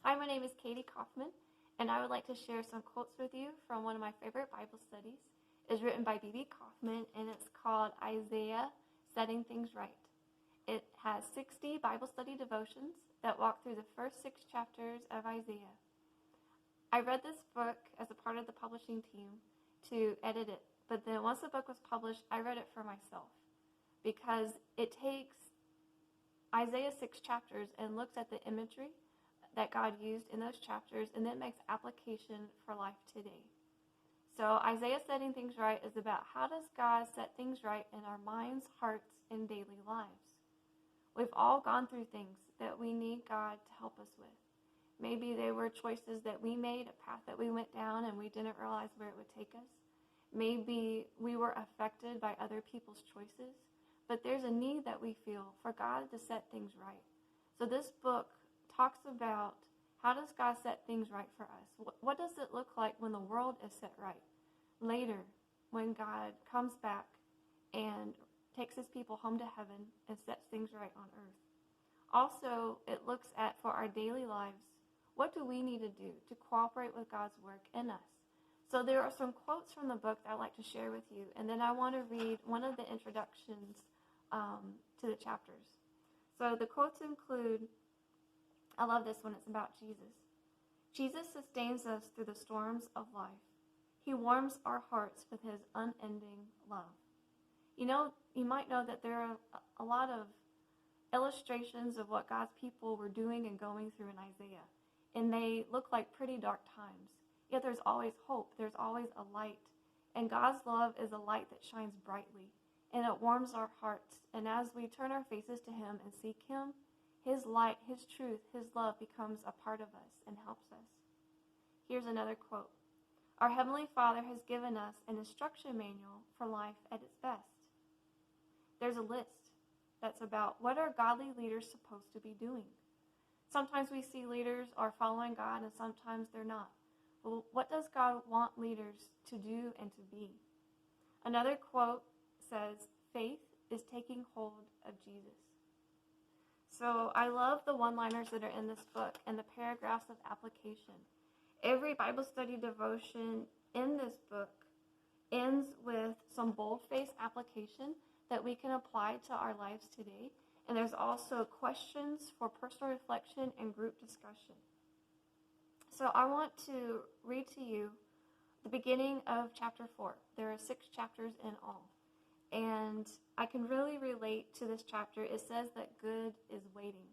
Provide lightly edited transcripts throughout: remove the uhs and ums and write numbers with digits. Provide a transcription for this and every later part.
Hi, my name is Katy Kauffman, and I would like to share some quotes with you from one of my favorite Bible studies. It's written by Beebe Kauffman, and it's called Isaiah, Setting Things Right. It has 60 Bible study devotions that walk through the first 6 chapters of Isaiah. I read this book as a part of the publishing team to edit it, but then once the book was published, I read it for myself because it takes Isaiah 6 chapters and looks at the imagery that God used in those chapters and then makes application for life today. So Isaiah Setting Things Right is about how does God set things right in our minds, hearts, and daily lives. We've all gone through things that we need God to help us with. Maybe they were choices that we made, a path that we went down and we didn't realize where it would take us. Maybe we were affected by other people's choices, but there's a need that we feel for God to set things right. So this book talks about how does God set things right for us? What does it look like when the world is set right? Later, when God comes back and takes his people home to heaven and sets things right on earth. Also, it looks at, for our daily lives, what do we need to do to cooperate with God's work in us? So there are some quotes from the book that I'd like to share with you, and then I want to read one of the introductions to the chapters. So the quotes include, I love this one, it's about Jesus. Jesus sustains us through the storms of life. He warms our hearts with his unending love. You might know that there are a lot of illustrations of what God's people were doing and going through in Isaiah. And they look like pretty dark times. Yet there's always hope. There's always a light. And God's love is a light that shines brightly. And it warms our hearts. And as we turn our faces to him and seek him, his light, his truth, his love becomes a part of us and helps us. Here's another quote. Our Heavenly Father has given us an instruction manual for life at its best. There's a list that's about what are godly leaders supposed to be doing. Sometimes we see leaders are following God and sometimes they're not. Well, what does God want leaders to do and to be? Another quote says, faith is taking hold of Jesus. So I love the one-liners that are in this book and the paragraphs of application. Every Bible study devotion in this book ends with some bold-faced application that we can apply to our lives today. And there's also questions for personal reflection and group discussion. So I want to read to you the beginning of chapter 4. There are 6 chapters in all. And I can really relate to this chapter. It says that good is waiting.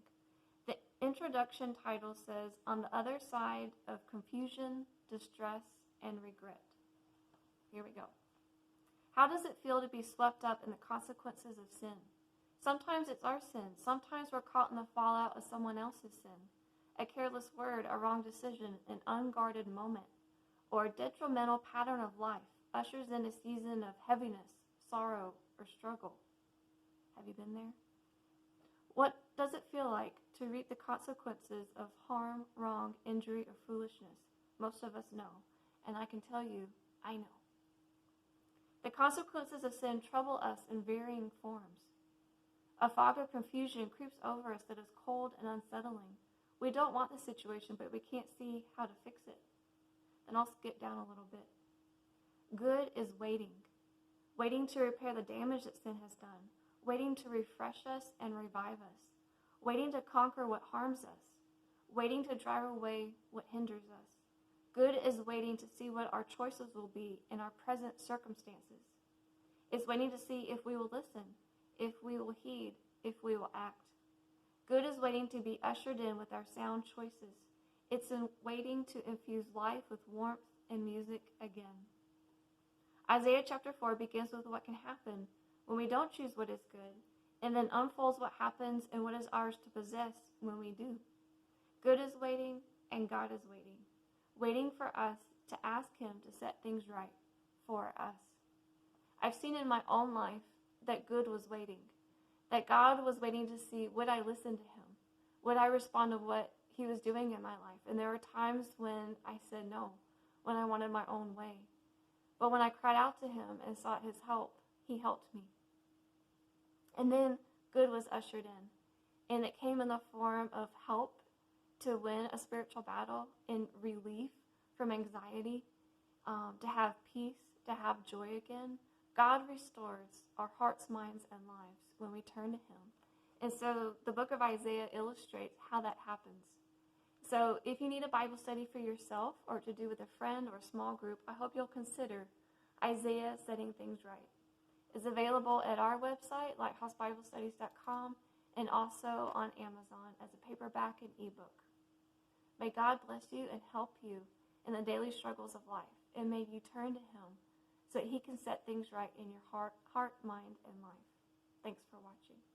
The introduction title says, on the other side of confusion, distress, and regret. Here we go. How does it feel to be swept up in the consequences of sin? Sometimes it's our sin. Sometimes we're caught in the fallout of someone else's sin. A careless word, a wrong decision, an unguarded moment, or a detrimental pattern of life ushers in a season of heaviness, sorrow, or struggle. Have you been there? What does it feel like to reap the consequences of harm, wrong, injury, or foolishness? Most of us know, and I can tell you, I know. The consequences of sin trouble us in varying forms. A fog of confusion creeps over us that is cold and unsettling. We don't want the situation, but we can't see how to fix it. Then I'll skip down a little bit. Good is waiting. Waiting to repair the damage that sin has done. Waiting to refresh us and revive us. Waiting to conquer what harms us. Waiting to drive away what hinders us. Good is waiting to see what our choices will be in our present circumstances. It's waiting to see if we will listen, if we will heed, if we will act. Good is waiting to be ushered in with our sound choices. It's in waiting to infuse life with warmth and music again. Isaiah chapter 4 begins with what can happen when we don't choose what is good, and then unfolds what happens and what is ours to possess when we do. Good is waiting, and God is waiting. Waiting for us to ask him to set things right for us. I've seen in my own life that good was waiting. That God was waiting to see, would I listen to him? Would I respond to what he was doing in my life? And there were times when I said no, when I wanted my own way. But when I cried out to him and sought his help, he helped me. And then good was ushered in. And it came in the form of help to win a spiritual battle in relief from anxiety, to have peace, to have joy again. God restores our hearts, minds, and lives when we turn to him. And so the book of Isaiah illustrates how that happens. So if you need a Bible study for yourself or to do with a friend or a small group, I hope you'll consider Isaiah Setting Things Right. It's available at our website, lighthouseBiblestudies.com, and also on Amazon as a paperback and ebook. May God bless you and help you in the daily struggles of life, and may you turn to him so that he can set things right in your heart, mind, and life. Thanks for watching.